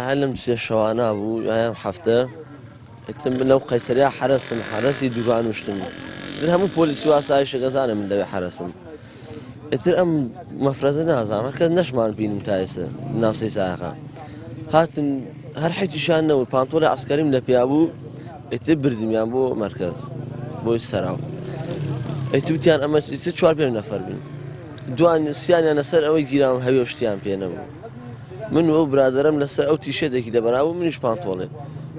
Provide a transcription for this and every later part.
علم شوانا أبو أيام حفتة يتم لو قيصرية حرسي دوغان وشتم هم بوليس واسايش غزانا من دبي حرسم يتر أم مفرزة نازا مركز نشمان بينم تايسة نفسي ساقة هاتن هر حيتي شاننا والبانطولة عسكري من لبيابو يتر بردم يعني بو مركز بو السراو يتر بتيان أما يتر شوار بين نفر بين دوان سياني أنا سر أوي جيرام هاي وشتيان بينه من هو برادرم لسه أو تيشيرت كده براو منيش بانطولة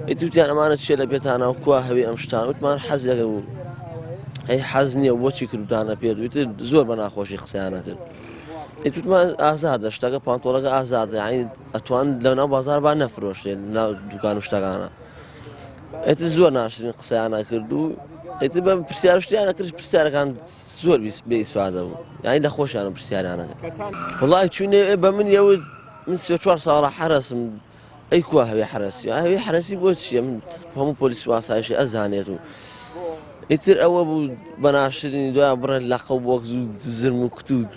يتبتيان أمانة شيء لبيتانا وكوا هبي أمشتان وتمان حز يقول هي حزني ووشي كردانا بيد ويتر زور بنا خوشي خسيانا كر يتبتمان آزاد اشتاق بانطولة آزاد يعني أتوان لونا بازار با نفروش نا دكان اشتاقانا يتر زور ناشرين خسيانا كردو يتبقى برسيار اشتيانا كرش برسيار كان زور بيسفاده يعني لخوش أنا برسيار أنا والله شوني بمن يود من سوتشوار صار حرس أي كواه هبي حرس هبي حرسي بوتشي من هم بوليس واسايش أزانيتو يتر أو بناشرين دوا برا اللقب وقزو زرمو كتود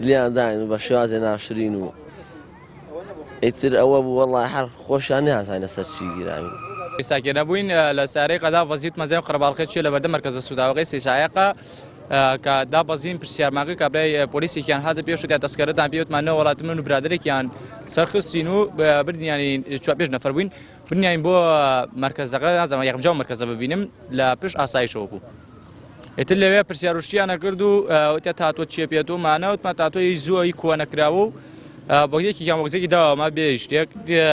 اللي أنا داين بشواز ناشرينو يتر أو والله حر خوش أنا هاي نسرشي جراي ساكنة بوين لسارق دا وزيت مزايا قرب الخير شيء لبرد مركز السوداوي سيسايقة كدا بازين برسيار ماغي كابري بوليسي كان هذا بيوش كان تذكرت عن بيوت معنا ولات منو برادري كان سرخصينو بردن يعني شو بيش نفر وين بردن يعني بو مركز زغا زعما يخرجوا مركز ببينم لا بيش اسايش هو يتلوي برسيار وشتي انا كردو وتاتو تشي بيتو معنا وما تاتو يزو يكون كراو بوجي كي كان بوجي دا ما بيشتيك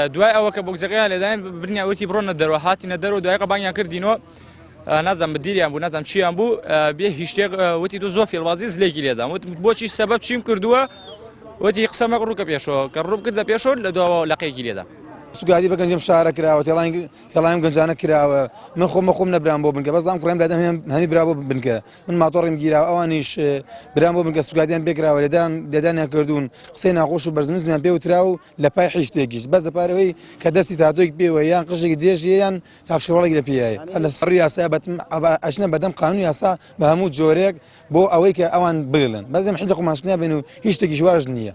دواء او كبوجي لدين بردن اوتي برون دروحات ندرو دواء قبان كردينو نازم بديري ام بو نازم شي ام بو به هشتاق وتي دو زوفي الوازيز ليكي ليدا بوشي سبب چیم کردووە وتي قسم ڕووکە پێشەوە کە ڕوو کردە پێشەوە لە دووە لەقەیەکی لێدا سوگادی بە گەنجم شارە کراوە تێڵایم گەنجانە کراوە من خۆم نەبرام بۆ بنکە بەزام کوڕێم لادەم هەمی برا بۆ بنکە من ماتۆڕیم گیراوە ئەوانیش برام بۆ بنکە سوگادیان پێکراوە لێدانیان کردوون قسەی ناخۆش و بەرزنووسیان پێ وتراو لە پای حیشتێکیش بەس لەپارەوەی کە دەستی تاتۆیەک پێوە یان قژێکی دێژ یان تاپشڕۆڵێک لە پێیە لە فڕی یاسا ئەچنە بەدەم قانون یاسا بە هەموو جۆرێک بۆ ئەوەی کە ئەوان بڵێن بەزێم حیدە قوماشنیا بێن و هیچ شتێکیش واژ نییە.